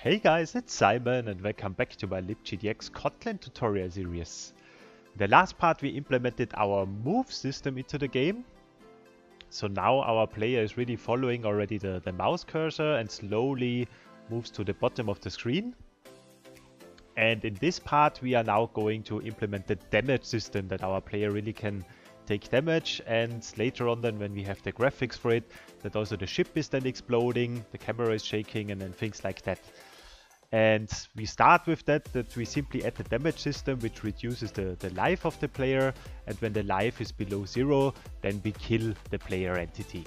Hey guys, it's Simon and welcome back to my libgdx Kotlin tutorial series. In the last part we implemented our move system into the game. So now our player is really following already the mouse cursor and slowly moves to the bottom of the screen. And in this part we are now going to implement the damage system, that our player really can take damage, and later on then when we have the graphics for it, that also the ship is then exploding, the camera is shaking and then things like that. And we start with that we simply add the damage system, which reduces the life of the player, and when the life is below 0 then we kill the player entity.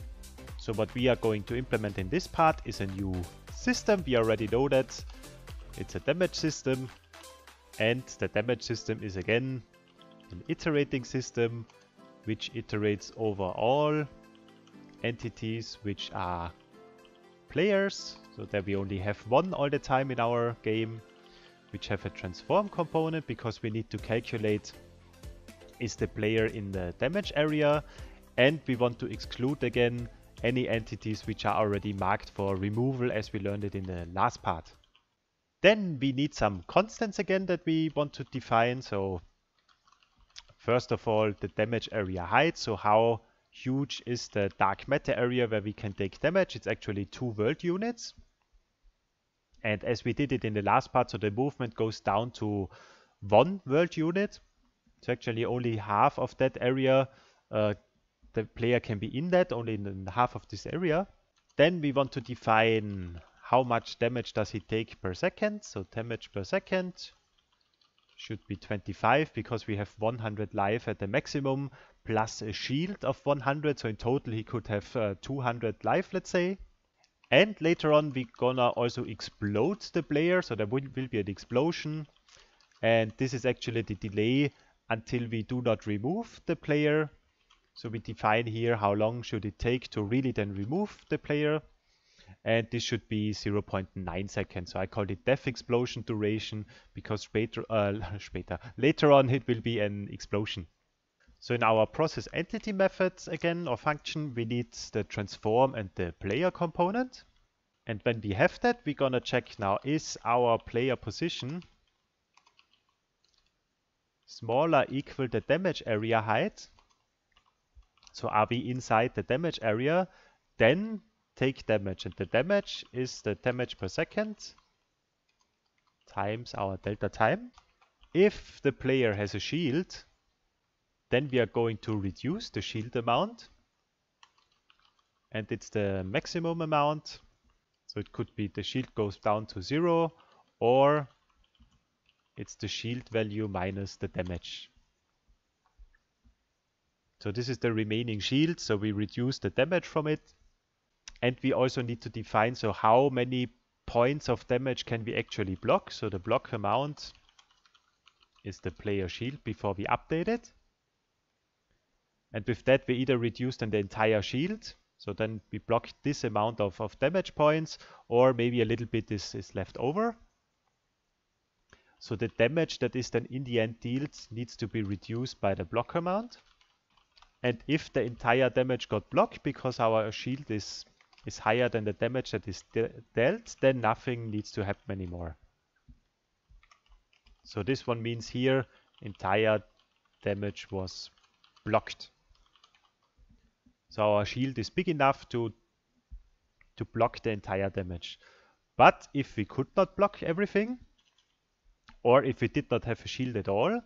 So what we are going to implement in this part is a new system. We already know that it's a damage system, and the damage system is again an iterating system which iterates over all entities which are players, so that we only have one all the time in our game, which have a transform component because we need to calculate is the player in the damage area, and we want to exclude again any entities which are already marked for removal as we learned it in the last part. Then we need some constants again that we want to define. So first of all, the damage area height. So how huge is the dark matter area where we can take damage? It's actually 2 world units. And as we did it in the last part, so the movement goes down to 1 world unit. So actually only half of that area, the player can be in that, only in half of this area. Then we want to define how much damage does he take per second. So damage per second should be 25 because we have 100 life at the maximum plus a shield of 100. So in total he could have 200 life, let's say. And later on we're gonna also explode the player. So there will be an explosion. And this is actually the delay until we do not remove the player. So we define here how long should it take to really then remove the player. And this should be 0.9 seconds. So I called it death explosion duration because later on it will be an explosion. So in our process entity methods again, or function, we need the transform and the player component. And when we have that, we're gonna check now, is our player position smaller equal the damage area height? So are we inside the damage area? Then take damage, and the damage is the damage per second times our delta time. If the player has a shield, then we are going to reduce the shield amount, and it's the maximum amount. So it could be the shield goes down to 0, or it's the shield value minus the damage. So this is the remaining shield, so we reduce the damage from it. And we also need to define, so how many points of damage can we actually block. So the block amount is the player shield before we update it. And with that we either reduce then the entire shield, so then we block this amount of damage points, or maybe a little bit is left over. So the damage that is then in the end dealt needs to be reduced by the block amount. And if the entire damage got blocked because our shield is higher than the damage that is dealt, then nothing needs to happen anymore. So this one means here entire damage was blocked. So our shield is big enough to block the entire damage. But if we could not block everything, or if we did not have a shield at all,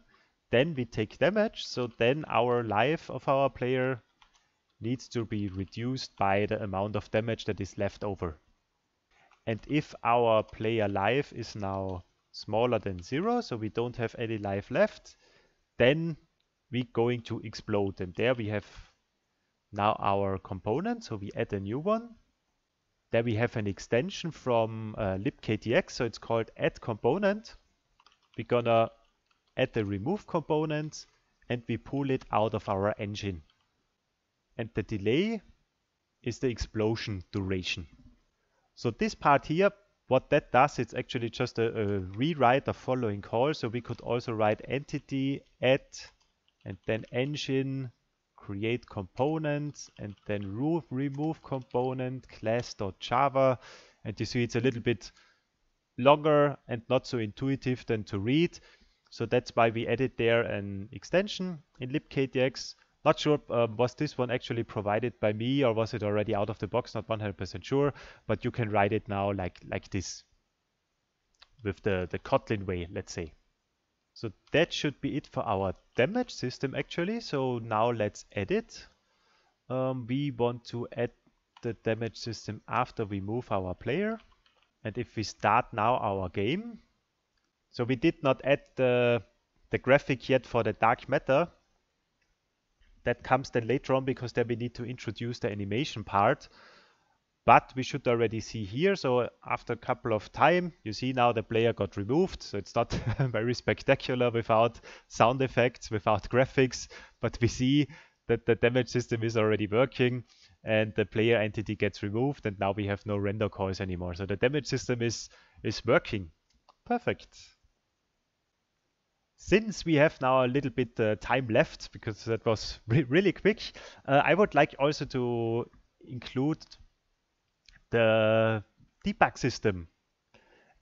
then we take damage. So then our life of our player needs to be reduced by the amount of damage that is left over. And if our player life is now smaller than 0, so we don't have any life left, then we're going to explode. And there we have now our component, so we add a new one. There we have an extension from libkdx, so it's called add component. We're gonna add the remove component and we pull it out of our engine. And the delay is the explosion duration. So this part here, what that does, it's actually just a rewrite of following call. So we could also write entity add and then engine create components and then remove component class.java. And you see it's a little bit longer and not so intuitive than to read. So that's why we added there an extension in libktx. Not sure, was this one actually provided by me or was it already out of the box? Not 100% sure, but you can write it now like this with the Kotlin way, let's say. So that should be it for our damage system actually. So now let's edit. We want to add the damage system after we move our player. And if we start now our game, so we did not add the graphic yet for the dark matter. That comes then later on because then we need to introduce the animation part. But we should already see here, so after a couple of time, you see now the player got removed. So it's not very spectacular without sound effects, without graphics, but we see that the damage system is already working and the player entity gets removed and now we have no render calls anymore. So the damage system is working. Perfect. Since we have now a little bit time left, because that was really quick, I would like also to include the debug system.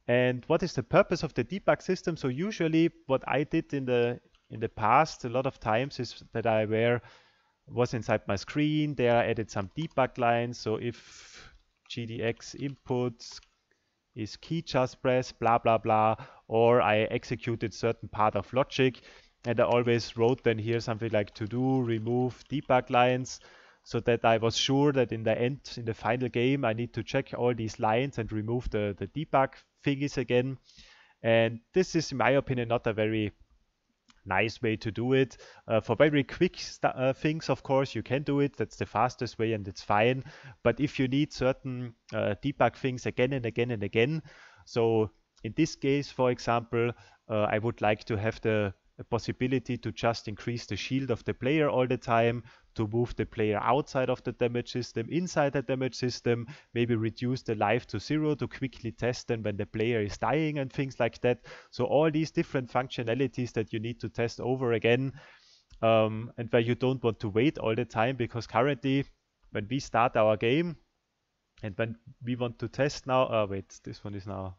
And what is the purpose of the debug system? So usually what I did in the past a lot of times is that I was inside my screen, there I added some debug lines. So if GDX input is key just press blah blah blah, or I executed certain part of logic and I always wrote then here something like to do remove debug lines, so that I was sure that in the end, in the final game, I need to check all these lines and remove the debug thingies again. And this is, in my opinion, not a very nice way to do it. For very quick things, of course, you can do it. That's the fastest way and it's fine. But if you need certain debug things again and again and again, so in this case, for example, I would like to have the possibility to just increase the shield of the player all the time, to move the player outside of the damage system, inside the damage system, maybe reduce the life to 0 to quickly test them when the player is dying and things like that. So all these different functionalities that you need to test over again, and where you don't want to wait all the time, because currently when we start our game and when we want to test now, wait, this one is now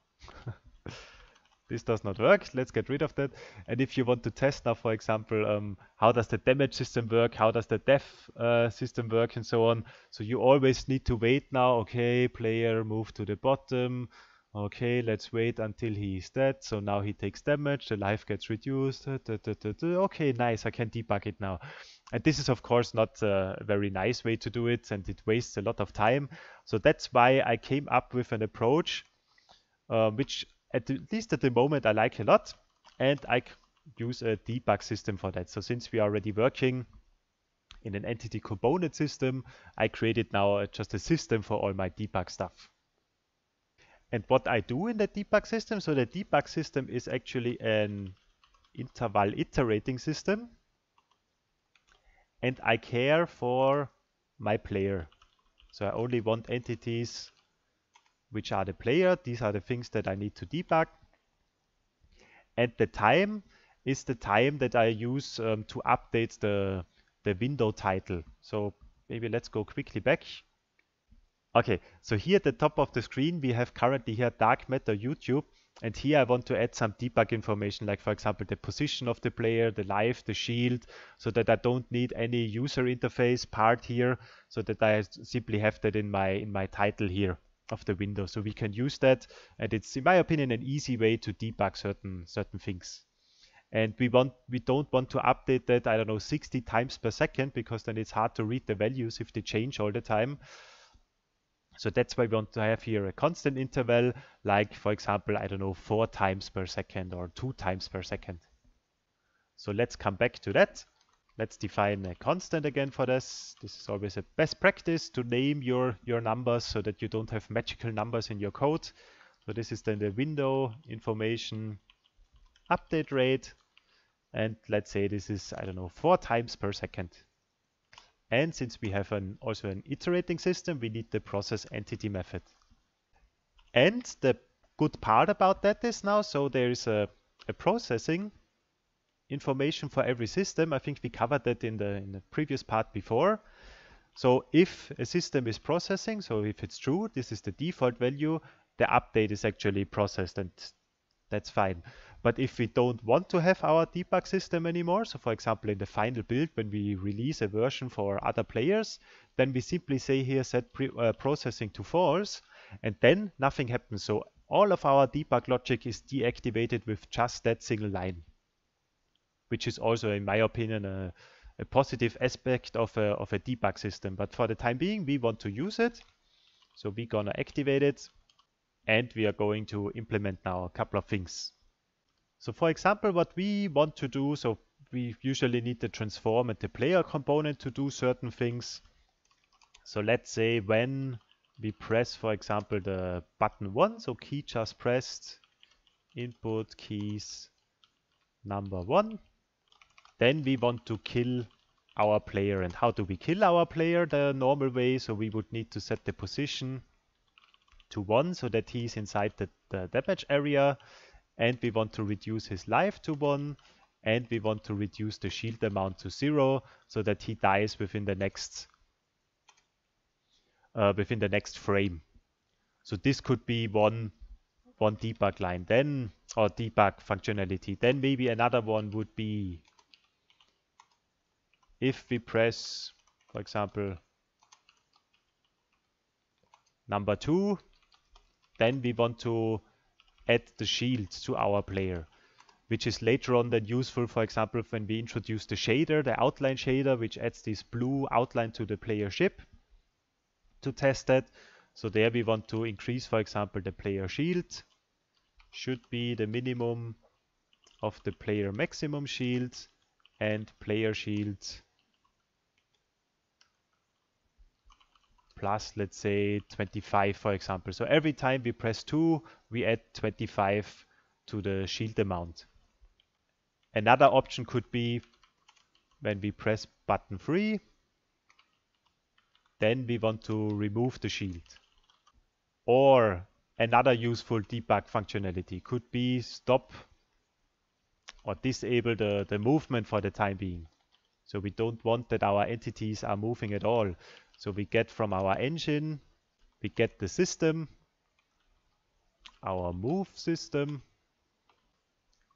this does not work. Let's get rid of that. And if you want to test now, for example, how does the damage system work? How does the death system work and so on? So you always need to wait now. Okay, player move to the bottom. Okay, let's wait until he is dead. So now he takes damage. The life gets reduced. Okay, nice. I can debug it now. And this is, of course, not a very nice way to do it. And it wastes a lot of time. So that's why I came up with an approach which at least at the moment I like a lot, and I use a debug system for that. So since we are already working in an entity component system, I created now just a system for all my debug stuff. And what I do in the debug system, so the debug system is actually an interval iterating system, and I care for my player. So I only want entities which are the player. These are the things that I need to debug. And the time is the time that I use to update the window title. So maybe let's go quickly back. Okay, so here at the top of the screen, we have currently here dark matter YouTube. And here I want to add some debug information, like for example, the position of the player, the life, the shield, so that I don't need any user interface part here, so that I simply have that in my title here of the window. So we can use that, and it's, in my opinion, an easy way to debug certain things. And we don't want to update that, I don't know, 60 times per second, because then it's hard to read the values if they change all the time. So that's why we want to have here a constant interval, like for example, I don't know, 4 times per second or 2 times per second. So let's come back to that. Let's define a constant again for this. This is always a best practice to name your numbers so that you don't have magical numbers in your code. So this is then the window information update rate. And let's say this is, I don't know, 4 times per second. And since we have also an iterating system, we need the process entity method. And the good part about that is now, so there is a processing information for every system. I think we covered that in the previous part before. So if a system is processing, so if it's true, this is the default value, the update is actually processed, and that's fine. But if we don't want to have our debug system anymore, so for example in the final build when we release a version for other players, then we simply say here set processing to false, and then nothing happens. So all of our debug logic is deactivated with just that single line, which is also, in my opinion, a positive aspect of a debug system. But for the time being, we want to use it. So we're gonna activate it, and we are going to implement now a couple of things. So for example, what we want to do, so we usually need the transform and the player component to do certain things. So let's say when we press, for example, the button 1, so key just pressed, input keys number 1, then we want to kill our player. And how do we kill our player the normal way? So we would need to set the position to 1 so that he's inside the damage area, and we want to reduce his life to 1, and we want to reduce the shield amount to 0 so that he dies within the next frame. So this could be one debug line, then, or debug functionality. Then maybe another one would be if we press, for example, number 2, then we want to add the shield to our player, which is later on then useful, for example, when we introduce the shader, the outline shader, which adds this blue outline to the player ship to test that. So there we want to increase, for example, the player shield should be the minimum of the player maximum shield, and player shield plus, let's say, 25, for example. So every time we press 2, we add 25 to the shield amount. Another option could be when we press button 3, then we want to remove the shield. Or another useful debug functionality could be stop or disable the movement for the time being. So we don't want that our entities are moving at all. So we get from our engine, we get the system, our move system,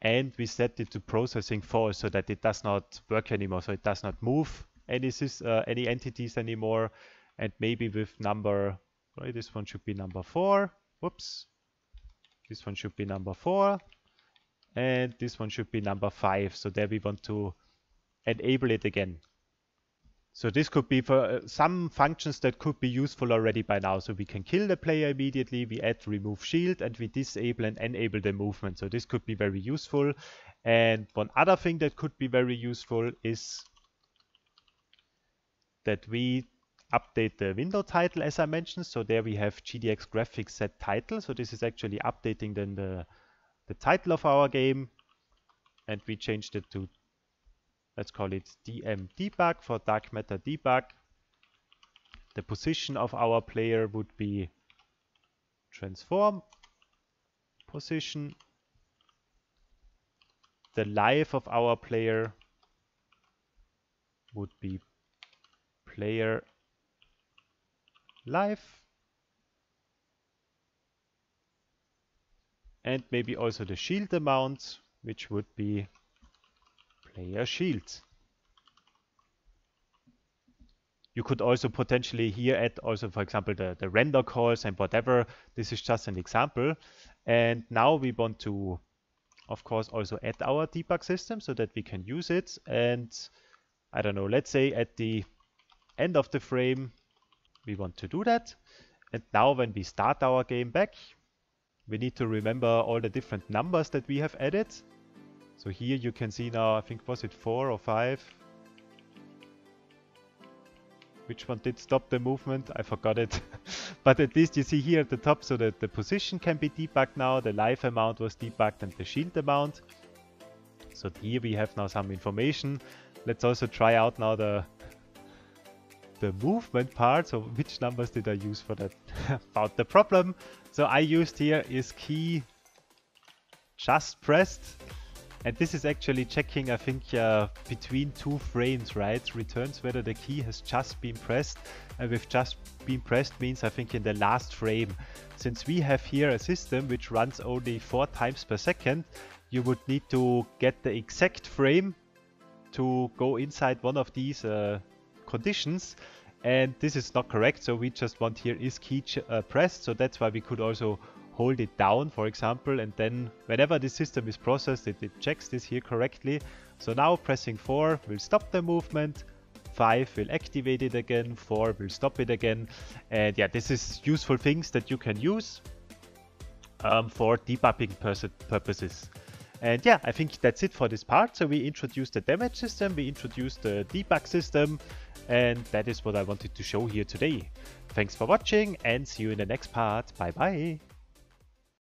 and we set it to processing false so that it does not work anymore. So it does not move any entities anymore. And maybe with number, sorry, this one should be number 4. Whoops. This one should be number 4. And this one should be number 5. So there we want to enable it again. So this could be for some functions that could be useful already by now. So we can kill the player immediately, we add remove shield, and we disable and enable the movement. So this could be very useful. And one other thing that could be very useful is that we update the window title, as I mentioned. So there we have GDX graphics set title. So this is actually updating then the title of our game. And we changed it to, let's call it DM debug for dark matter debug. The position of our player would be transform position. The life of our player would be player life. And maybe also the shield amount, which would be player shield. You could also potentially here add also, for example, the render calls and whatever. This is just an example. And now we want to, of course, also add our debug system so that we can use it. And I don't know, let's say at the end of the frame, we want to do that. And now when we start our game back, we need to remember all the different numbers that we have added. So here you can see now, I think, was it 4 or 5? Which one did stop the movement? I forgot it. But at least you see here at the top, so that the position can be debugged now, the life amount was debugged, and the shield amount. So here we have now some information. Let's also try out now the movement part. So which numbers did I use for that? Found the problem. So I used here is key just pressed. And this is actually checking, I think, between 2 frames, right? Returns whether the key has just been pressed. And with just been pressed means, I think, in the last frame. Since we have here a system which runs only 4 times per second, you would need to get the exact frame to go inside one of these conditions. And this is not correct, so we just want here is key pressed. So that's why we could also hold it down, for example, and then whenever the system is processed, it checks this here correctly. So now pressing 4 will stop the movement, 5 will activate it again, 4 will stop it again. And yeah, this is useful things that you can use for debugging purposes. And yeah, I think that's it for this part. So we introduced the damage system, we introduced the debug system, and that is what I wanted to show here today. Thanks for watching and see you in the next part. Bye bye.